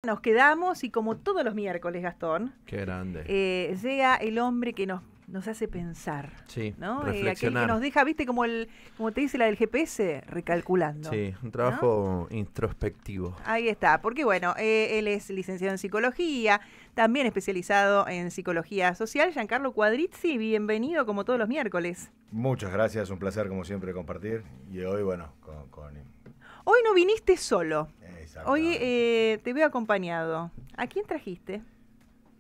Nos quedamos y como todos los miércoles, Gastón, Qué grande. llega el hombre que nos hace pensar. Sí, ¿no? Aquel reflexionar. que nos deja, viste, como te dice la del GPS, recalculando. Sí, un trabajo introspectivo. Ahí está, porque bueno, él es licenciado en psicología, también especializado en psicología social. Giancarlo Quadrizzi, bienvenido como todos los miércoles. Muchas gracias, un placer como siempre compartir. Y hoy, bueno, Hoy no viniste solo, hoy Exactamente. te veo acompañado. ¿A quién trajiste?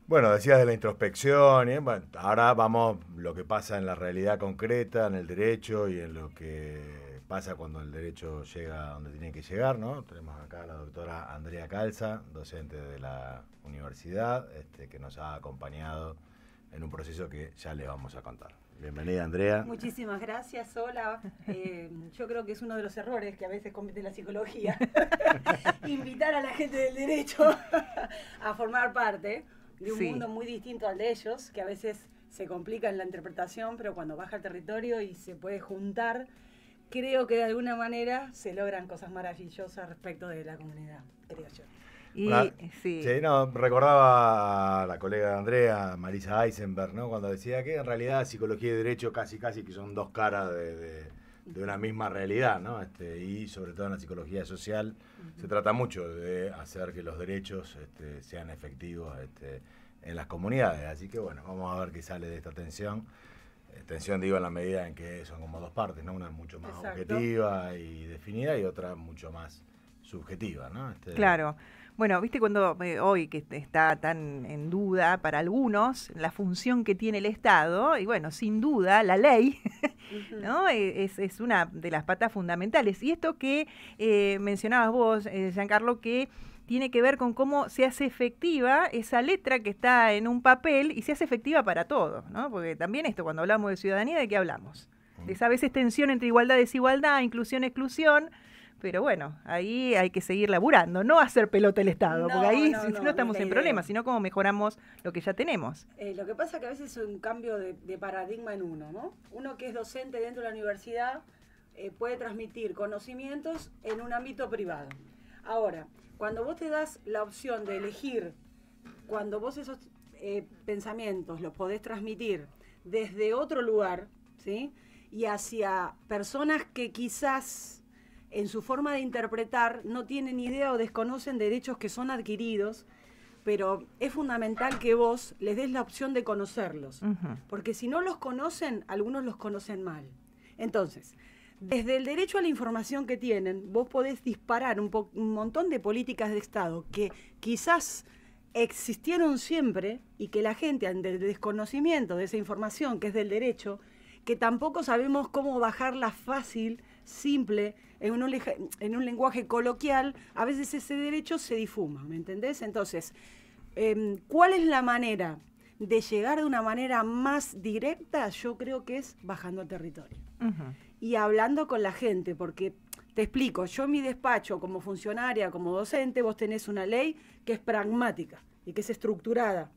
Bueno, decías de la introspección, y bueno, ahora vamos lo que pasa en la realidad concreta, en el derecho y en lo que pasa cuando el derecho llega a donde tiene que llegar, ¿no? Tenemos acá a la doctora Andrea Calza, docente de la universidad, que nos ha acompañado en un proceso que ya le vamos a contar. Bienvenida, Andrea. Muchísimas gracias, hola. Yo creo que es uno de los errores que a veces comete la psicología. Invitar a la gente del derecho a formar parte de un mundo muy distinto al de ellos, que a veces se complica en la interpretación, pero cuando baja al territorio y se puede juntar, creo que de alguna manera se logran cosas maravillosas respecto de la comunidad, creo yo. Sí, no, recordaba a la colega de Andrea, Marisa Eisenberg, ¿no? Cuando decía que en realidad psicología y derecho casi que son dos caras de una misma realidad, ¿no? Y sobre todo en la psicología social se trata mucho de hacer que los derechos sean efectivos en las comunidades. Así que bueno, vamos a ver qué sale de esta tensión. Tensión digo en la medida en que son como dos partes, ¿no? Una mucho más objetiva y definida y otra mucho más subjetiva, ¿no? Claro. Bueno, viste cuando hoy que está tan en duda para algunos la función que tiene el Estado, y bueno, sin duda la ley, ¿no? Es una de las patas fundamentales. Y esto que mencionabas vos, Giancarlo, que tiene que ver con cómo se hace efectiva esa letra que está en un papel y se hace efectiva para todos, ¿no? Porque también esto, cuando hablamos de ciudadanía, ¿de qué hablamos? De esa a veces tensión entre igualdad, desigualdad, inclusión, exclusión. Pero bueno, ahí hay que seguir laburando, no hacer pelota el Estado, porque ahí no estamos en problemas, sino cómo mejoramos lo que ya tenemos. Lo que pasa que a veces es un cambio de paradigma en uno, ¿no? Uno que es docente dentro de la universidad puede transmitir conocimientos en un ámbito privado. Ahora, cuando vos te das la opción de elegir, cuando vos esos pensamientos los podés transmitir desde otro lugar, ¿sí? Y hacia personas que quizás en su forma de interpretar no tienen idea o desconocen derechos que son adquiridos, pero es fundamental que vos les des la opción de conocerlos, porque si no los conocen, algunos los conocen mal. Entonces, desde el derecho a la información que tienen, vos podés disparar un montón de políticas de Estado que quizás existieron siempre y que la gente, ante el desconocimiento de esa información que es del derecho, que tampoco sabemos cómo bajarla fácil, simple, en un lenguaje coloquial, a veces ese derecho se difuma, ¿me entendés? Entonces, ¿cuál es la manera de llegar de una manera más directa? Yo creo que es bajando al territorio y hablando con la gente, porque te explico, yo en mi despacho como funcionaria, como docente, vos tenés una ley que es pragmática y que es estructurada.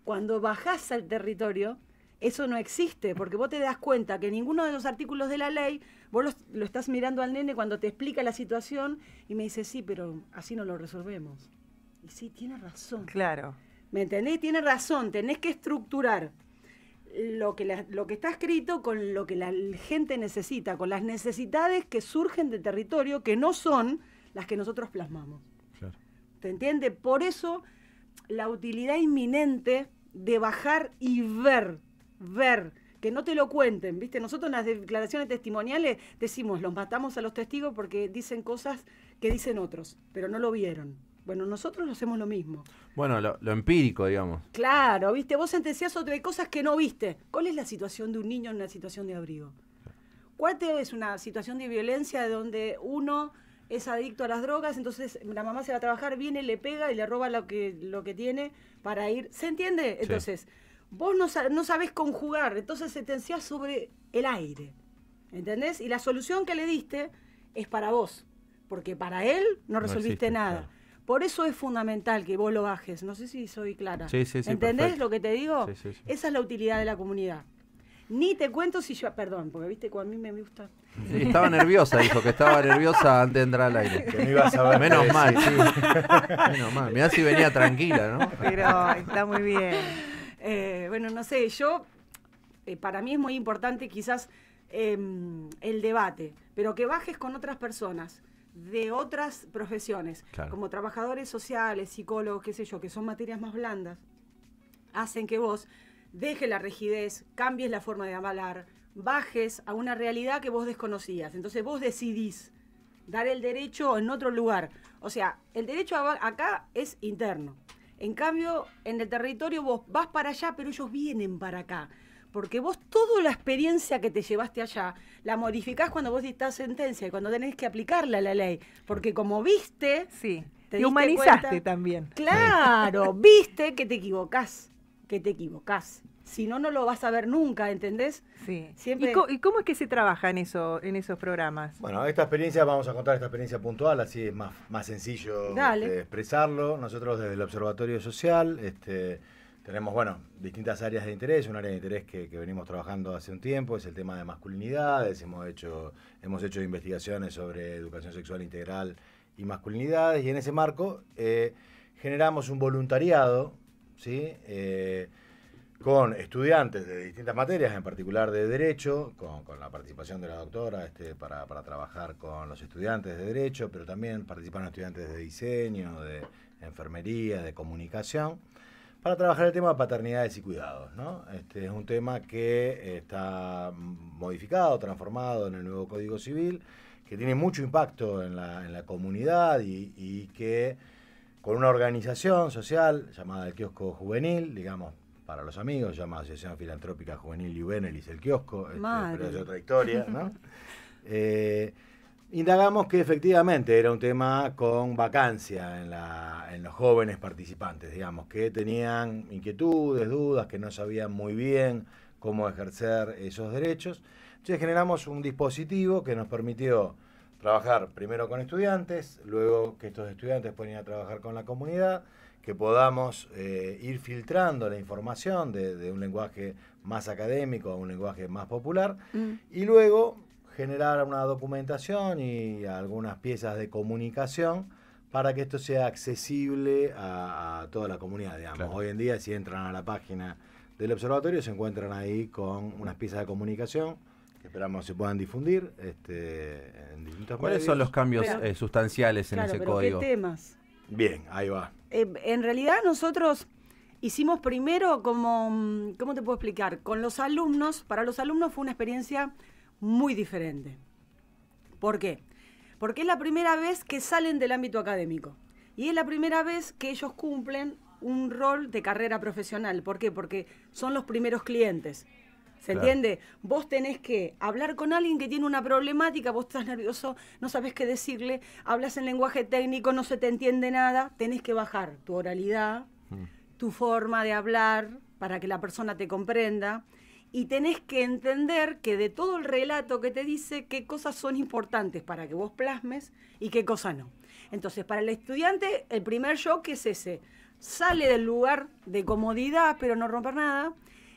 Cuando bajás al territorio, eso no existe, porque vos te das cuenta que ninguno de los artículos de la ley, vos lo estás mirando al nene cuando te explica la situación y me dice, sí, pero así no lo resolvemos. Y sí, tiene razón. Claro. ¿Me entendés? Tiene razón, tenés que estructurar lo que está escrito con lo que la gente necesita, con las necesidades que surgen del territorio, que no son las que nosotros plasmamos. Claro. ¿Te entiende? Por eso la utilidad inminente de bajar y ver, que no te lo cuenten, ¿viste? Nosotros en las declaraciones testimoniales decimos, los matamos a los testigos porque dicen cosas que dicen otros, pero no lo vieron. Bueno, nosotros hacemos lo mismo. Bueno, lo empírico, digamos. Claro, ¿viste? Vos sentenciás sobre cosas que no viste. ¿Cuál es la situación de un niño en una situación de abrigo? ¿Cuál es una situación de violencia donde uno es adicto a las drogas, entonces la mamá se va a trabajar, viene, le pega y le roba lo que tiene para ir? ¿Se entiende? Entonces, sí. Vos no sabés conjugar, entonces sentenciás sobre el aire, ¿entendés? Y la solución que le diste es para vos, porque para él no resolviste nada. Claro. Por eso es fundamental que vos lo bajes. No sé si soy clara. Sí, ¿Entendés perfecto lo que te digo? Sí. Esa es la utilidad de la comunidad. Ni te cuento si yo... Perdón, porque viste que a mí me gusta... Sí, estaba nerviosa, dijo que estaba nerviosa antes de entrar al aire. Que no ibas a ver. Menos mal, sí. Menos mal. Mirá si venía tranquila, ¿no? Pero está muy bien. Bueno, no sé, para mí es muy importante quizás el debate, pero que bajes con otras personas de otras profesiones, Claro. como trabajadores sociales, psicólogos, qué sé yo, que son materias más blandas, hacen que vos dejes la rigidez, cambies la forma de hablar, bajes a una realidad que vos desconocías. Entonces vos decidís dar el derecho en otro lugar. O sea, el derecho acá es interno. En cambio, en el territorio vos vas para allá, pero ellos vienen para acá. Porque vos toda la experiencia que te llevaste allá, la modificás cuando vos dictás sentencia y cuando tenés que aplicarla a la ley. Porque como viste... Sí, te te diste humanizaste cuenta- también. Claro, viste que te equivocás. Si no, no lo vas a ver nunca, ¿entendés? Sí. Siempre- ¿Y cómo es que se trabaja en esos programas? Bueno, esta experiencia, vamos a contar esta experiencia puntual, así es más sencillo Dale. expresarlo. Nosotros desde el Observatorio Social tenemos, distintas áreas de interés. Un área de interés que venimos trabajando hace un tiempo es el tema de masculinidades. Hemos hecho investigaciones sobre educación sexual integral y masculinidades, y en ese marco generamos un voluntariado, ¿sí? Con estudiantes de distintas materias, en particular de Derecho, con la participación de la doctora para trabajar con los estudiantes de Derecho, pero también participaron estudiantes de Diseño, de Enfermería, de Comunicación, para trabajar el tema de paternidades y cuidados, ¿no? Es un tema que está modificado, transformado en el nuevo Código Civil, que tiene mucho impacto en la comunidad y que con una organización social llamada el Kiosco Juvenil, digamos, para los amigos, llamada Asociación Filantrópica Juvenil Juvenelis, el kiosco, pero es otra historia, ¿no? Indagamos que efectivamente era un tema con vacancia en los jóvenes participantes, digamos, que tenían inquietudes, dudas, que no sabían muy bien cómo ejercer esos derechos. Entonces generamos un dispositivo que nos permitió trabajar primero con estudiantes, luego que estos estudiantes puedan ir a trabajar con la comunidad, que podamos ir filtrando la información de un lenguaje más académico a un lenguaje más popular, y luego generar una documentación y algunas piezas de comunicación para que esto sea accesible a toda la comunidad, digamos. Claro. Hoy en día, si entran a la página del observatorio, se encuentran ahí con unas piezas de comunicación que esperamos se puedan difundir en distintos ¿Cuáles medios. son los cambios Pero- sustanciales en Claro, ese pero código? ¿qué temas? Bien, ahí va. En realidad nosotros hicimos primero como, ¿cómo te puedo explicar? Con los alumnos, para los alumnos fue una experiencia muy diferente. ¿Por qué? Porque es la primera vez que salen del ámbito académico y es la primera vez que ellos cumplen un rol de carrera profesional. ¿Por qué? Porque son los primeros clientes. ¿Se Claro. entiende? Vos tenés que hablar con alguien que tiene una problemática, vos estás nervioso, no sabés qué decirle, hablas en lenguaje técnico, no se te entiende nada, tenés que bajar tu oralidad, tu forma de hablar para que la persona te comprenda, y tenés que entender que de todo el relato que te dice, qué cosas son importantes para que vos plasmes y qué cosas no. Entonces, para el estudiante, el primer shock es ese. Sale del lugar de comodidad, pero no romper nada.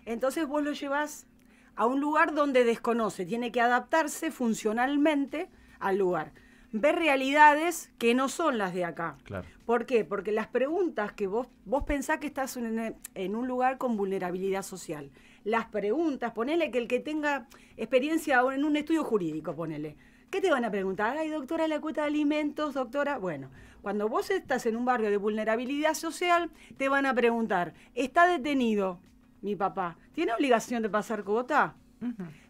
Entonces vos lo llevás a un lugar donde desconoce, tiene que adaptarse funcionalmente al lugar. Ver realidades que no son las de acá. Claro. ¿Por qué? Porque las preguntas que vos pensás que estás en un lugar con vulnerabilidad social. Las preguntas, ponele que el que tenga experiencia en un estudio jurídico, ponele. ¿Qué te van a preguntar? Ay, doctora, la cuota de alimentos, doctora. Bueno, cuando vos estás en un barrio de vulnerabilidad social, te van a preguntar, ¿está detenido mi papá? ¿Tiene obligación de pasar cuota?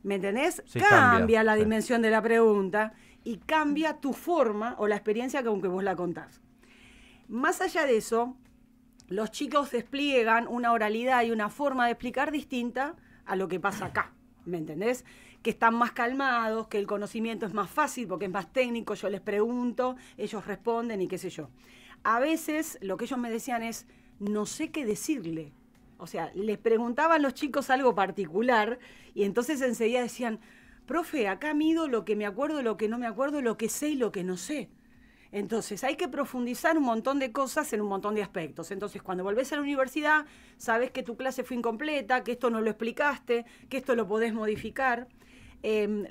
¿Me entendés? Sí, cambia cambia, la sí. dimensión de la pregunta y cambia tu forma o la experiencia con que vos la contás. Más allá de eso, los chicos despliegan una oralidad y una forma de explicar distinta a lo que pasa acá, ¿me entendés? Que están más calmados, que el conocimiento es más fácil porque es más técnico, yo les pregunto, ellos responden y qué sé yo. A veces lo que ellos me decían es, no sé qué decirle. O sea, les preguntaban los chicos algo particular y entonces enseguida decían, profe, acá mido lo que me acuerdo, lo que no me acuerdo, lo que sé y lo que no sé. Entonces hay que profundizar un montón de cosas en un montón de aspectos. Entonces cuando volvés a la universidad, sabés que tu clase fue incompleta, que esto no lo explicaste, que esto lo podés modificar.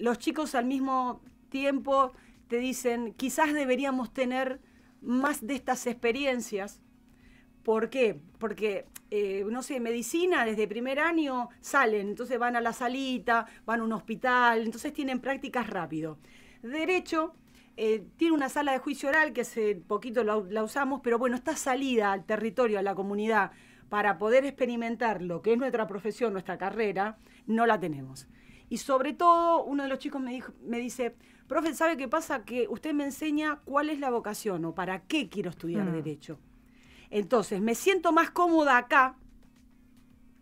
Los chicos al mismo tiempo te dicen, quizás deberíamos tener más de estas experiencias. ¿Por qué? Porque, no sé, medicina desde primer año salen, entonces van a la salita, van a un hospital, entonces tienen prácticas rápido. Derecho tiene una sala de juicio oral que hace poquito la usamos, pero bueno, esta salida al territorio, a la comunidad, para poder experimentar lo que es nuestra profesión, nuestra carrera, no la tenemos. Y sobre todo, uno de los chicos me dice, profe, ¿sabe qué pasa? Que usted me enseña cuál es la vocación o para qué quiero estudiar Derecho. Entonces, me siento más cómoda acá,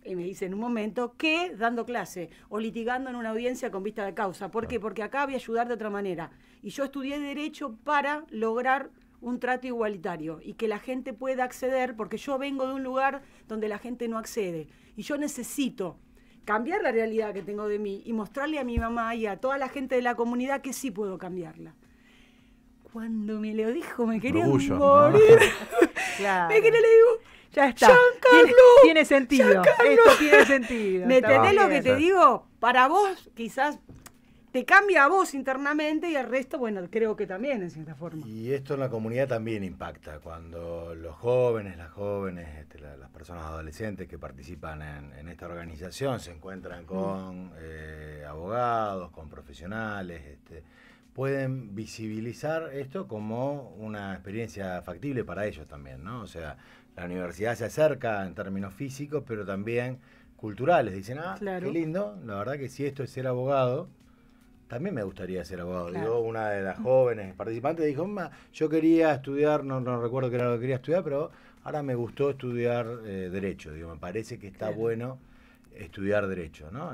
y me dice en un momento, que dando clase o litigando en una audiencia con vista de causa. ¿Por qué? Porque acá voy a ayudar de otra manera. Y yo estudié Derecho para lograr un trato igualitario y que la gente pueda acceder, porque yo vengo de un lugar donde la gente no accede. Y yo necesito cambiar la realidad que tengo de mí y mostrarle a mi mamá y a toda la gente de la comunidad que sí puedo cambiarla. Cuando me lo dijo, me quería morir. ¿No? Claro. Me quería, le digo, ya está. Giancarlo, tiene sentido. Giancarlo. Esto tiene sentido. ¿Me entendés Está lo que bien. te digo? Para vos, quizás te cambia a vos internamente y al resto, bueno, creo que también, en cierta forma. Y esto en la comunidad también impacta, cuando los jóvenes, las jóvenes, las personas adolescentes que participan en esta organización se encuentran con abogados, con profesionales, pueden visibilizar esto como una experiencia factible para ellos también, ¿no? O sea, la universidad se acerca en términos físicos, pero también culturales. Dicen, claro, qué lindo, la verdad que si esto es ser abogado, también me gustaría ser abogado. Claro. Digo, una de las jóvenes participantes dijo, yo quería estudiar, no recuerdo qué era lo que quería estudiar, pero ahora me gustó estudiar Derecho. Digo, me parece que está bueno estudiar Derecho, ¿no?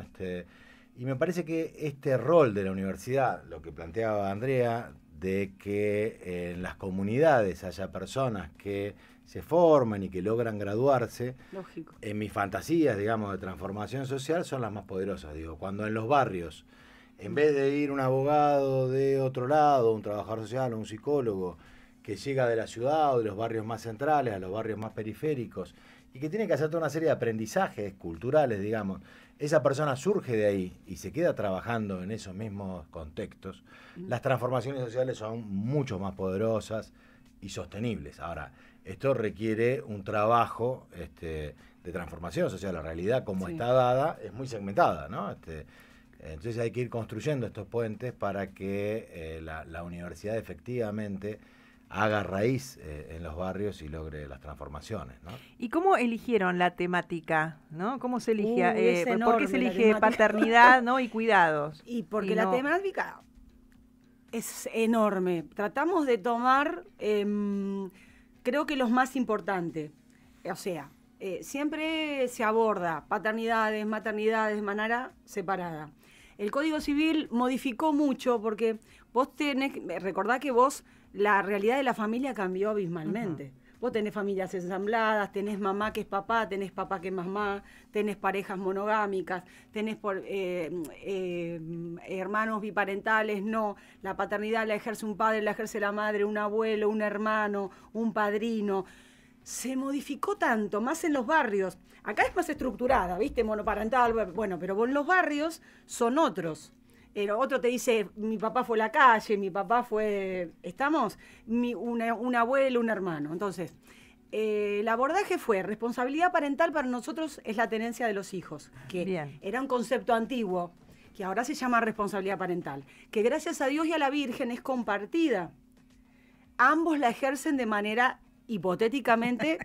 Y me parece que este rol de la universidad, lo que planteaba Andrea, de que en las comunidades haya personas que se forman y que logran graduarse, lógico, en mis fantasías, digamos, de transformación social, son las más poderosas. Digo, cuando en los barrios, en vez de ir un abogado de otro lado, un trabajador social o un psicólogo que llega de la ciudad o de los barrios más centrales a los barrios más periféricos y que tiene que hacer toda una serie de aprendizajes culturales, digamos, esa persona surge de ahí y se queda trabajando en esos mismos contextos, las transformaciones sociales son mucho más poderosas y sostenibles. Ahora, esto requiere un trabajo de transformación social. La realidad como está dada es muy segmentada, ¿no? Entonces hay que ir construyendo estos puentes para que la universidad efectivamente haga raíz en los barrios y logre las transformaciones, ¿no? ¿Y cómo eligieron la temática, no? ¿Cómo se elige? Es ¿Por qué enorme se la elige temática. paternidad, no, y cuidados? Y porque Y la no- temática es enorme. Tratamos de tomar, creo que los más importantes. O sea, siempre se aborda paternidades, maternidades de manera separada. El Código Civil modificó mucho porque vos recordá que la realidad de la familia cambió abismalmente. Vos tenés familias ensambladas, tenés mamá que es papá, tenés papá que es mamá, tenés parejas monogámicas, tenés hermanos biparentales, no. La paternidad la ejerce un padre, la ejerce la madre, un abuelo, un hermano, un padrino. Se modificó tanto, más en los barrios. Acá es más estructurada, ¿viste? Monoparental, bueno, pero en los barrios son otros. Otro te dice, mi papá fue a la calle, mi papá fue, un abuelo, un hermano. Entonces, el abordaje fue, responsabilidad parental para nosotros es la tenencia de los hijos, que Bien. era un concepto antiguo, que ahora se llama responsabilidad parental, que gracias a Dios y a la Virgen es compartida. Ambos la ejercen de manera hipotéticamente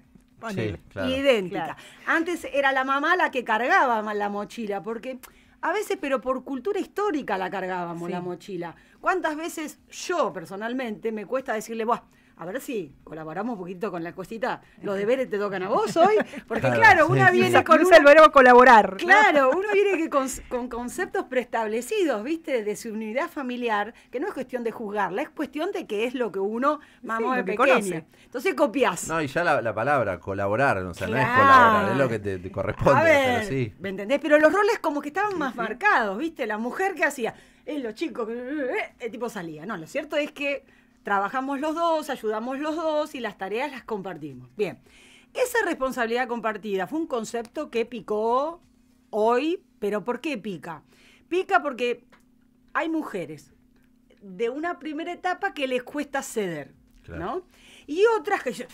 Sí, claro. idéntica. Claro. Antes era la mamá la que cargaba la mochila, porque a veces, pero por cultura histórica la cargábamos Sí. la mochila. ¿Cuántas veces yo personalmente me cuesta decirle, buah, a ver si colaboramos un poquito con la cosita, los deberes te tocan a vos hoy? Porque claro, sí, una sí. viene con Usa el verbo colaborar, ¿no? Claro, uno viene que con conceptos preestablecidos, ¿viste? De su unidad familiar, que no es cuestión de juzgarla, es cuestión de que es lo que uno mamó lo de que pequeño. conoce. Entonces copias. No, y ya la palabra colaborar, o sea, no es Claro. colaborar, es lo que te corresponde, A ver, pero sí. ¿me entendés? Pero los roles como que estaban más marcados, ¿viste? La mujer que hacía, los chicos, el tipo salía. No, lo cierto es que trabajamos los dos, ayudamos los dos y las tareas las compartimos. Bien, esa responsabilidad compartida fue un concepto que picó hoy, pero ¿por qué pica? Pica porque hay mujeres de una primera etapa que les cuesta ceder, claro, ¿no? Y otras que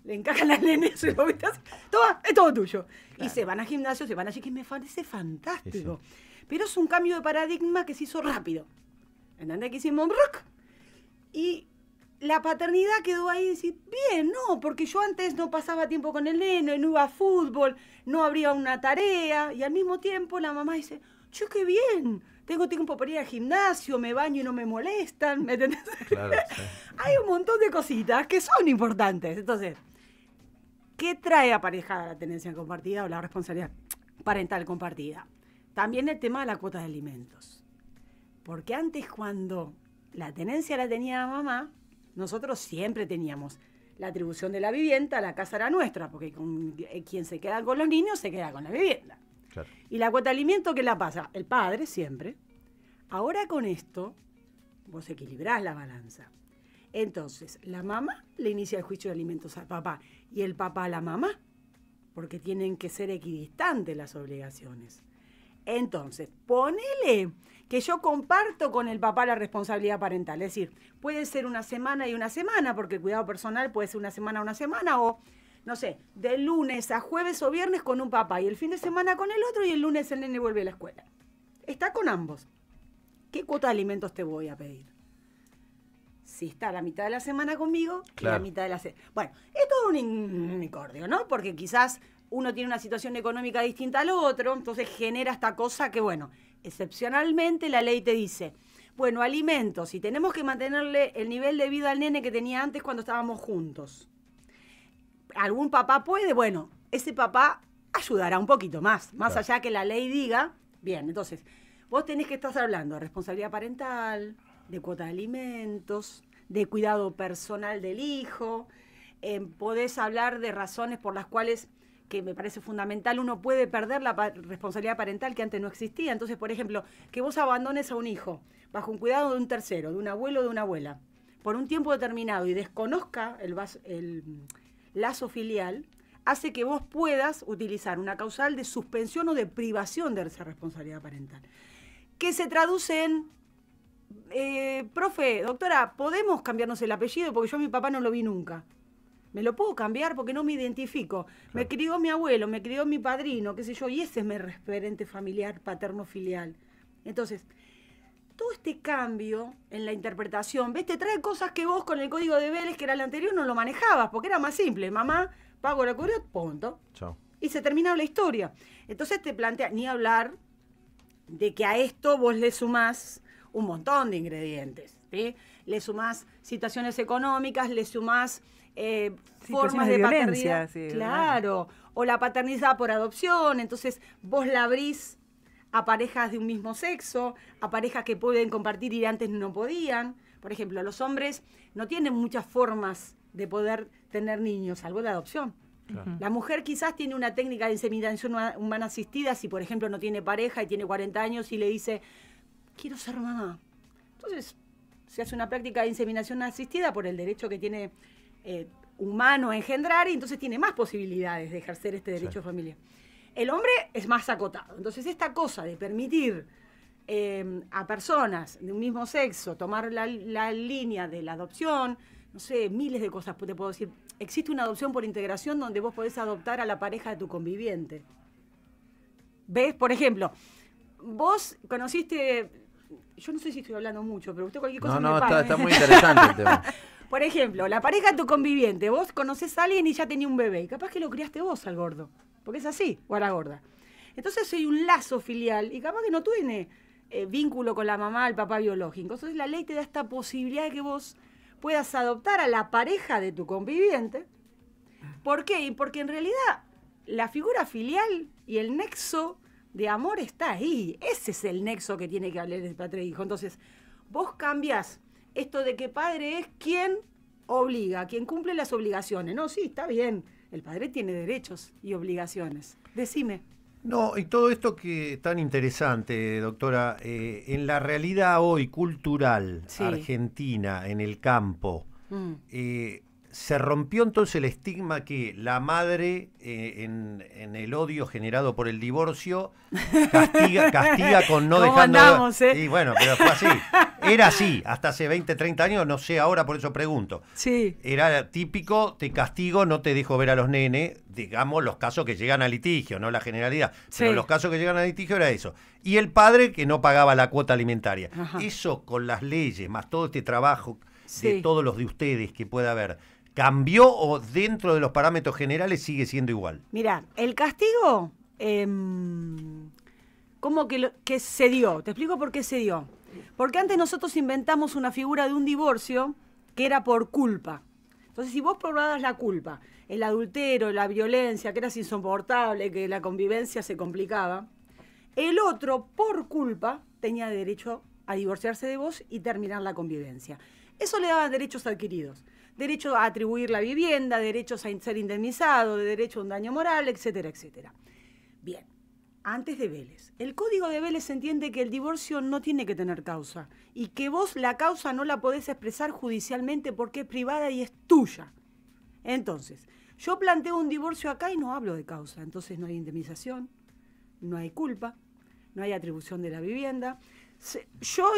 le encajan las nenes y lo viste, toma, es todo tuyo. Claro. Y se van a gimnasio, se van allí, que me parece fantástico. Sí. Pero es un cambio de paradigma que se hizo rápido. ¿Entendés? Que hicimos rock. Y la paternidad quedó ahí y decir, bien, no, porque yo antes no pasaba tiempo con el nene, no iba a fútbol, no habría una tarea. Y al mismo tiempo la mamá dice, yo qué bien, tengo tiempo para ir al gimnasio, me baño y no me molestan, ¿me entendés? Claro, sí. Hay un montón de cositas que son importantes. Entonces, ¿qué trae aparejada la tenencia compartida o la responsabilidad parental compartida? También el tema de la cuota de alimentos. Porque antes, cuando la tenencia la tenía la mamá, nosotros siempre teníamos la atribución de la vivienda, la casa era nuestra, porque quien se queda con los niños se queda con la vivienda. Claro. Y la cuota de alimento, ¿qué la pasa? El padre siempre. Ahora con esto, vos equilibrás la balanza. Entonces, la mamá le inicia el juicio de alimentos al papá y el papá a la mamá, porque tienen que ser equidistantes las obligaciones. Entonces, ponele que yo comparto con el papá la responsabilidad parental. Es decir, puede ser una semana y una semana, porque el cuidado personal puede ser una semana, o, no sé, de lunes a jueves o viernes con un papá y el fin de semana con el otro y el lunes el nene vuelve a la escuela. Está con ambos. ¿Qué cuota de alimentos te voy a pedir? Si está la mitad de la semana conmigo, claro, y la mitad de la semana. Bueno, es todo un unicornio, ¿no? Porque quizás uno tiene una situación económica distinta al otro, entonces genera esta cosa que, bueno, excepcionalmente la ley te dice, bueno, alimentos, y tenemos que mantenerle el nivel de vida al nene que tenía antes cuando estábamos juntos. ¿Algún papá puede? Bueno, ese papá ayudará un poquito más claro, allá que la ley diga, bien, entonces, vos tenés que estar hablando de responsabilidad parental, de cuota de alimentos, de cuidado personal del hijo, podés hablar de razones por las cuales, que me parece fundamental, uno puede perder la responsabilidad parental que antes no existía. Entonces, por ejemplo, que vos abandones a un hijo bajo un cuidado de un tercero, de un abuelo o de una abuela, por un tiempo determinado y desconozca el lazo filial, hace que vos puedas utilizar una causal de suspensión o de privación de esa responsabilidad parental, que se traduce en, profe, doctora, ¿podemos cambiarnos el apellido? Porque yo a mi papá no lo vi nunca. ¿Me lo puedo cambiar? Porque no me identifico. Claro. Me crió mi abuelo, me crió mi padrino, qué sé yo, y ese es mi referente familiar, paterno-filial. Entonces, todo este cambio en la interpretación, ¿ves? Te trae cosas que vos con el código de Vélez, que era el anterior, no lo manejabas, porque era más simple. Mamá, pago la cuota, punto. Chao. Y se terminaba la historia. Entonces te plantea, ni hablar de que a esto vos le sumás un montón de ingredientes, ¿sí? Le sumás situaciones económicas, le sumás formas de paternidad, sí, claro, o la paternidad por adopción, entonces vos la abrís a parejas de un mismo sexo, a parejas que pueden compartir y antes no podían. Por ejemplo, los hombres no tienen muchas formas de poder tener niños, salvo la adopción. Claro. La mujer quizás tiene una técnica de inseminación humana asistida, si por ejemplo no tiene pareja y tiene 40 años y le dice, quiero ser mamá. Entonces se hace una práctica de inseminación asistida por el derecho que tiene humano a engendrar, y entonces tiene más posibilidades de ejercer este derecho de familia. El hombre es más acotado. Entonces esta cosa de permitir a personas de un mismo sexo tomar la línea de la adopción, no sé, miles de cosas te puedo decir. Existe una adopción por integración donde vos podés adoptar a la pareja de tu conviviente. ¿Ves? Por ejemplo, vos conociste, yo no sé si estoy hablando mucho, pero usted cualquier cosa me paga. Está muy interesante el tema. Por ejemplo, la pareja de tu conviviente, vos conocés a alguien y ya tenía un bebé, y capaz que lo criaste vos al gordo, porque es así, o a la gorda. Entonces hay un lazo filial, y capaz que no tiene vínculo con la mamá, el papá biológico. Entonces la ley te da esta posibilidad de que vos puedas adoptar a la pareja de tu conviviente. ¿Por qué? Porque en realidad la figura filial y el nexo de amor está ahí. Ese es el nexo que tiene que hablar el padre e hijo. Entonces, vos cambiás esto de que padre es quien obliga, quien cumple las obligaciones. No, sí, está bien. El padre tiene derechos y obligaciones. Decime. No, y todo esto que es tan interesante, doctora, en la realidad hoy cultural argentina, en el campo, se rompió entonces el estigma que la madre, en el odio generado por el divorcio, castiga con no dejando... Andamos, Sí, bueno, pero fue así. Era así, hasta hace 20, 30 años, no sé ahora, por eso pregunto. Sí. Era típico, te castigo, no te dejo ver a los nenes, digamos, los casos que llegan a litigio, no la generalidad. Pero los casos que llegan a litigio era eso. Y el padre que no pagaba la cuota alimentaria. Ajá. Eso con las leyes, más todo este trabajo de todos los de ustedes que pueda haber, ¿cambió o dentro de los parámetros generales sigue siendo igual? Mira, el castigo, ¿cómo que se dio? Te explico por qué se dio. Porque antes nosotros inventamos una figura de un divorcio que era por culpa. Entonces, si vos probabas la culpa, el adulterio, la violencia, que eras insoportable, que la convivencia se complicaba, el otro, por culpa, tenía derecho a divorciarse de vos y terminar la convivencia. Eso le daba derechos adquiridos. Derecho a atribuir la vivienda, derechos a ser indemnizado, derecho a un daño moral, etcétera, etcétera. Bien, antes de Vélez. El Código de Vélez entiende que el divorcio no tiene que tener causa y que vos la causa no la podés expresar judicialmente porque es privada y es tuya. Entonces, yo planteo un divorcio acá y no hablo de causa. Entonces no hay indemnización, no hay culpa, no hay atribución de la vivienda. Yo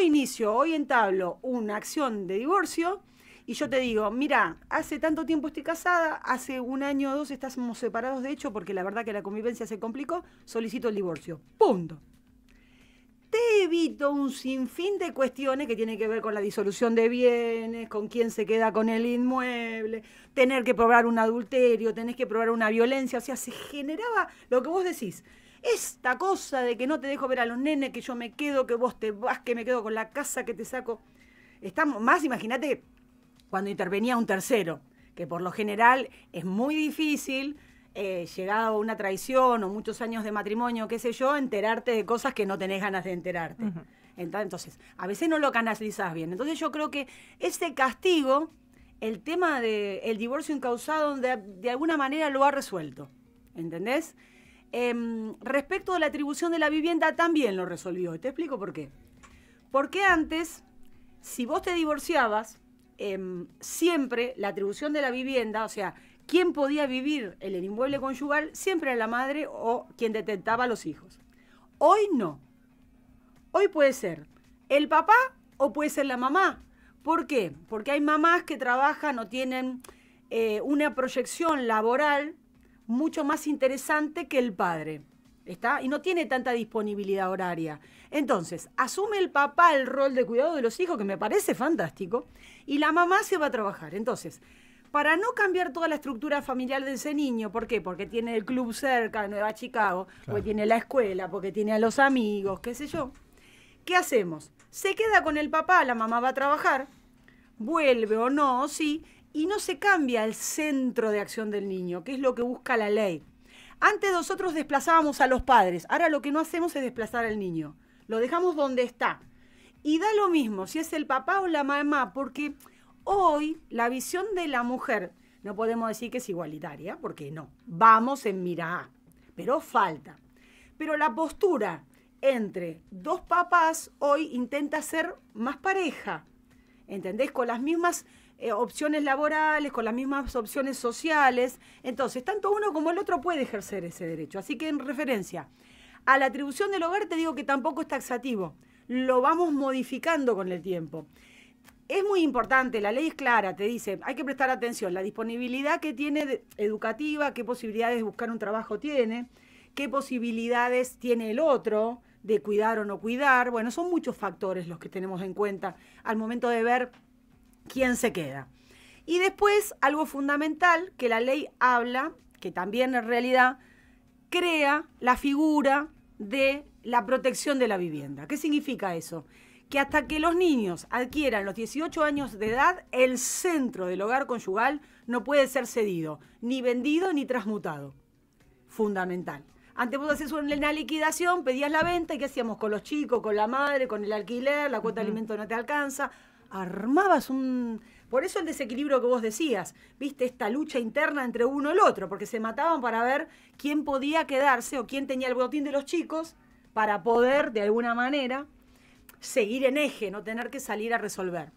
hoy entablo una acción de divorcio y yo te digo, mira, hace tanto tiempo estoy casada, hace 1 año o 2 estamos separados de hecho porque la verdad que la convivencia se complicó, solicito el divorcio. Punto. Te evito un sinfín de cuestiones que tienen que ver con la disolución de bienes, con quién se queda con el inmueble, tener que probar un adulterio, tenés que probar una violencia, o sea, se generaba lo que vos decís. Esta cosa de que no te dejo ver a los nenes, que yo me quedo, que vos te vas, que me quedo con la casa, que te saco. Estamos más, imagínate, cuando intervenía un tercero, que por lo general es muy difícil, llegado a una traición o muchos años de matrimonio, qué sé yo, enterarte de cosas que no tenés ganas de enterarte. Uh-huh. Entonces, a veces no lo canalizás bien. Entonces yo creo que ese castigo, el tema del divorcio incausado, de alguna manera lo ha resuelto. ¿Entendés? Respecto de la atribución de la vivienda, también lo resolvió. Y te explico por qué. Porque antes, si vos te divorciabas, siempre la atribución de la vivienda, o sea, quién podía vivir en el inmueble conyugal, siempre era la madre o quien detentaba a los hijos. Hoy no. Hoy puede ser el papá o puede ser la mamá. ¿Por qué? Porque hay mamás que trabajan o tienen una proyección laboral mucho más interesante que el padre, ¿está? Y no tiene tanta disponibilidad horaria. Entonces, asume el papá el rol de cuidado de los hijos, que me parece fantástico, y la mamá se va a trabajar. Entonces, para no cambiar toda la estructura familiar de ese niño, ¿por qué? Porque tiene el club cerca de Nueva Chicago, claro, porque tiene la escuela, porque tiene a los amigos, qué sé yo. ¿Qué hacemos? Se queda con el papá, la mamá va a trabajar, vuelve o no, sí, y no se cambia el centro de acción del niño, que es lo que busca la ley. Antes nosotros desplazábamos a los padres, ahora lo que no hacemos es desplazar al niño. Lo dejamos donde está. Y da lo mismo si es el papá o la mamá, porque hoy la visión de la mujer, no podemos decir que es igualitaria, porque no, vamos en mira A, pero falta. Pero la postura entre dos papás hoy intenta ser más pareja, ¿entendés? Con las mismas opciones laborales, con las mismas opciones sociales. Entonces, tanto uno como el otro puede ejercer ese derecho. Así que en referencia a la atribución del hogar te digo que tampoco es taxativo. Lo vamos modificando con el tiempo. Es muy importante, la ley es clara, te dice, hay que prestar atención, la disponibilidad que tiene educativa, qué posibilidades de buscar un trabajo tiene, qué posibilidades tiene el otro de cuidar o no cuidar. Bueno, son muchos factores los que tenemos en cuenta al momento de ver quién se queda. Y después, algo fundamental que la ley habla, que también en realidad crea la figura de la protección de la vivienda. ¿Qué significa eso? Que hasta que los niños adquieran los 18 años de edad, el centro del hogar conyugal no puede ser cedido, ni vendido, ni transmutado. Fundamental. Antes vos hacías una liquidación, pedías la venta, ¿y qué hacíamos con los chicos, con la madre, con el alquiler, la cuota de alimento no te alcanza? Armabas un Por eso el desequilibrio que vos decías, viste, esta lucha interna entre uno y el otro, porque se mataban para ver quién podía quedarse o quién tenía el botín de los chicos para poder, de alguna manera, seguir en eje, no tener que salir a resolver.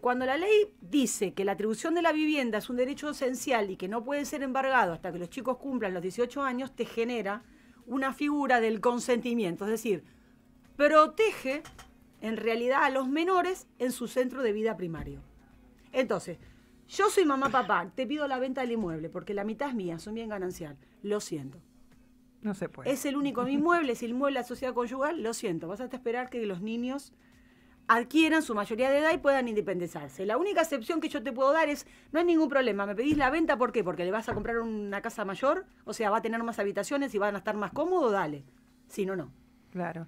Cuando la ley dice que la atribución de la vivienda es un derecho esencial y que no puede ser embargado hasta que los chicos cumplan los 18 años, te genera una figura del consentimiento, es decir, protege en realidad a los menores en su centro de vida primario. Entonces, yo soy mamá, papá, te pido la venta del inmueble porque la mitad es mía, son bien ganancial, lo siento. No se puede. Es el único inmueble, es el inmueble de la sociedad conyugal, lo siento, vas a esperar que los niños adquieran su mayoría de edad y puedan independizarse. La única excepción que yo te puedo dar es, no hay ningún problema, me pedís la venta, ¿por qué? Porque le vas a comprar una casa mayor, o sea, va a tener más habitaciones y van a estar más cómodos, dale. Si no, no. Claro.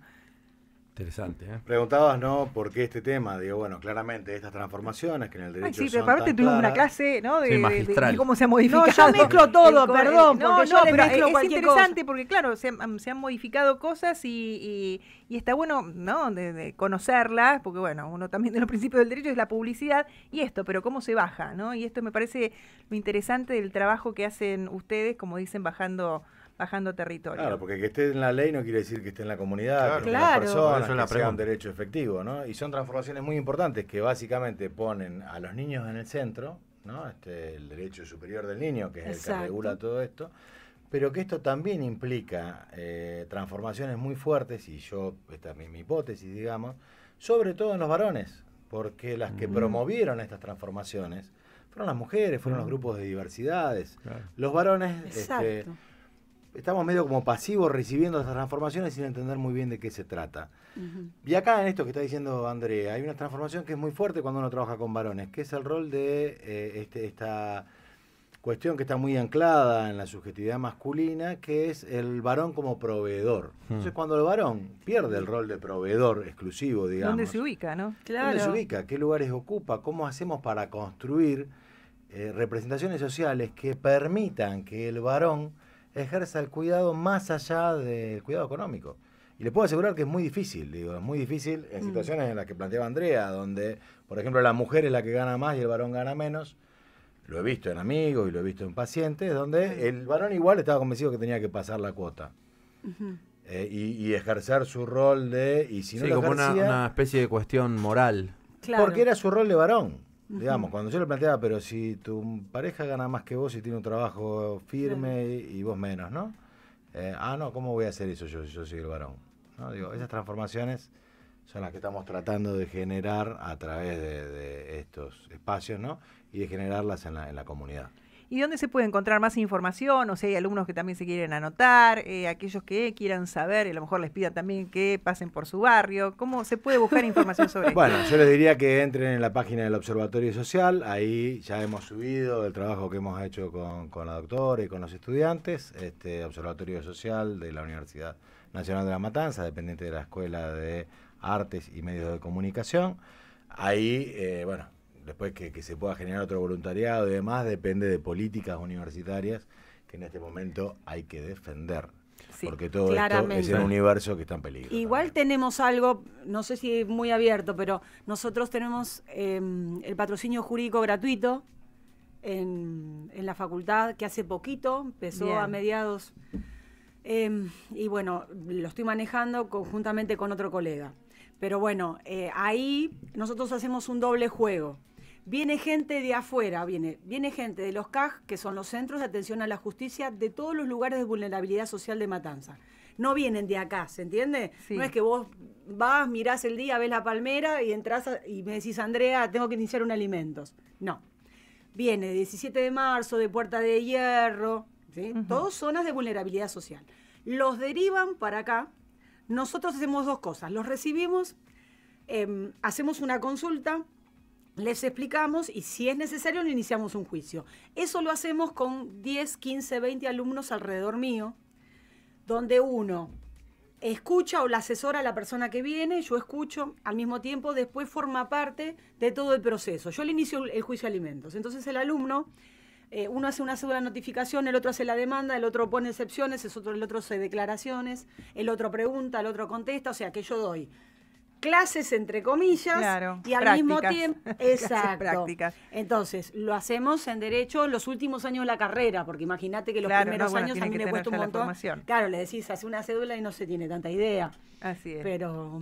Interesante, ¿eh? Preguntabas, ¿no? ¿Por qué este tema? Digo, bueno, claramente estas transformaciones que en el derecho Sí, son pero aparte tan tuvimos una claras. clase, ¿no? Sí, magistral. De cómo se ha modificado. No, yo mezclo todo, perdón, No, porque yo le pero mezclo es cualquier interesante porque, claro, se han modificado cosas y está bueno, ¿no? De conocerlas, porque, bueno, uno también de los principios del derecho es la publicidad y esto, pero cómo se baja, ¿no? Y esto me parece lo interesante del trabajo que hacen ustedes, como dicen, bajando territorio. Claro, porque que esté en la ley no quiere decir que esté en la comunidad, que esté en Claro. las personas, Eso es la que sea un pregunta. derecho efectivo, ¿no? Y son transformaciones muy importantes que básicamente ponen a los niños en el centro, ¿no? El derecho superior del niño, que es el Exacto. que regula todo esto, pero que esto también implica transformaciones muy fuertes, y esta es mi hipótesis, digamos, sobre todo en los varones, porque las que promovieron estas transformaciones fueron las mujeres, fueron los grupos de diversidades. Claro. Los varones Exacto. estamos medio como pasivos recibiendo estas transformaciones sin entender muy bien de qué se trata. Ujú. Y acá en esto que está diciendo Andrea, hay una transformación que es muy fuerte cuando uno trabaja con varones, que es el rol de esta cuestión que está muy anclada en la subjetividad masculina, que es el varón como proveedor. Entonces, cuando el varón pierde el rol de proveedor exclusivo, digamos, ¿Dónde se ubica, no? Claro. ¿dónde se ubica? ¿Qué lugares ocupa? ¿Cómo hacemos para construir representaciones sociales que permitan que el varón ejerza el cuidado más allá del cuidado económico? Y le puedo asegurar que es muy difícil, es muy difícil en situaciones en las que planteaba Andrea, donde, por ejemplo, la mujer es la que gana más y el varón gana menos. Lo he visto en amigos y lo he visto en pacientes, donde el varón igual estaba convencido que tenía que pasar la cuota. Ujú. Y ejercer su rol y si no Sí, lo como ejercía, una especie de cuestión moral. Claro. porque era su rol de varón. Digamos, cuando yo le planteaba, pero si tu pareja gana más que vos y tiene un trabajo firme y vos menos, ¿no? No, ¿cómo voy a hacer eso yo si yo soy el varón? ¿No? Digo, esas transformaciones son las que estamos tratando de generar a través de estos espacios, ¿no? Y de generarlas en la comunidad. ¿Y dónde se puede encontrar más información? O sea, hay alumnos que también se quieren anotar, aquellos que quieran saber, y a lo mejor les pidan también que pasen por su barrio. ¿Cómo se puede buscar información sobre esto? Bueno, yo les diría que entren en la página del Observatorio Social, ahí ya hemos subido el trabajo que hemos hecho con la doctora y con los estudiantes, Observatorio Social de la Universidad Nacional de La Matanza, dependiente de la Escuela de Artes y Medios de Comunicación. Ahí, después que se pueda generar otro voluntariado y demás, depende de políticas universitarias que en este momento hay que defender. Sí, porque todo claramente. esto es un universo que está en peligro. Igual también. tenemos algo, no sé si muy abierto, pero nosotros tenemos el patrocinio jurídico gratuito en la facultad, que hace poquito, empezó Bien. a mediados, y bueno, lo estoy manejando conjuntamente con otro colega. Pero bueno, ahí nosotros hacemos un doble juego. Viene gente de afuera, viene gente de los CAJ, que son los Centros de Atención a la Justicia, de todos los lugares de vulnerabilidad social de Matanza. No vienen de acá, ¿se entiende? Sí. No es que vos vas, mirás el día, ves la palmera y entras y me decís, Andrea, tengo que iniciar un alimentos. No. Viene de 17 de marzo, de Puerta de Hierro, ¿sí? Todos zonas de vulnerabilidad social. Los derivan para acá. Nosotros hacemos dos cosas. Los recibimos, hacemos una consulta, les explicamos y si es necesario le iniciamos un juicio. Eso lo hacemos con 10, 15, 20 alumnos alrededor mío, donde uno escucha o la asesora a la persona que viene, yo escucho, al mismo tiempo después forma parte de todo el proceso. Yo le inicio el juicio de alimentos. Entonces el alumno, uno hace una segunda notificación, el otro hace la demanda, el otro pone excepciones, el otro hace declaraciones, el otro pregunta, el otro contesta, o sea que yo doy clases entre comillas, Claro, y al prácticas. mismo tiempo, Clases exacto. prácticas. Entonces, lo hacemos en derecho los últimos años de la carrera, porque imagínate que los Claro, primeros no, bueno, años a tiene mí que me tener cuesta un ya la montón. formación. Claro, le decís, hace una cédula y no se tiene tanta idea. Así es. Pero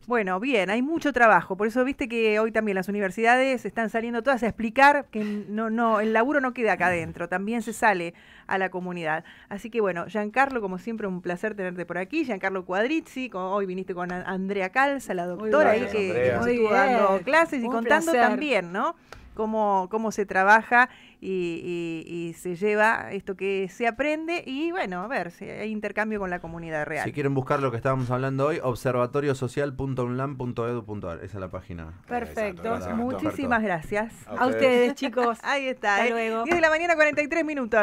Bueno, bien, hay mucho trabajo. Por eso viste que hoy también las universidades están saliendo todas a explicar que el laburo no queda acá adentro, también se sale a la comunidad. Así que bueno, Giancarlo, como siempre, un placer tenerte por aquí. Giancarlo Cuadrizzi, hoy viniste con Andrea Calza, la doctora ahí bien, que Andrea. nos Muy estuvo bien. dando clases y Un contando placer. también, ¿no? Cómo se trabaja y se lleva esto que se aprende y bueno, a ver si hay intercambio con la comunidad real. Si quieren buscar lo que estábamos hablando hoy, observatoriosocial.unlam.edu.ar. Esa es la página. perfecto. Gracias. Muchísimas gracias. A ustedes, chicos. Ahí está. Hasta luego. 10 de la mañana, 43 minutos.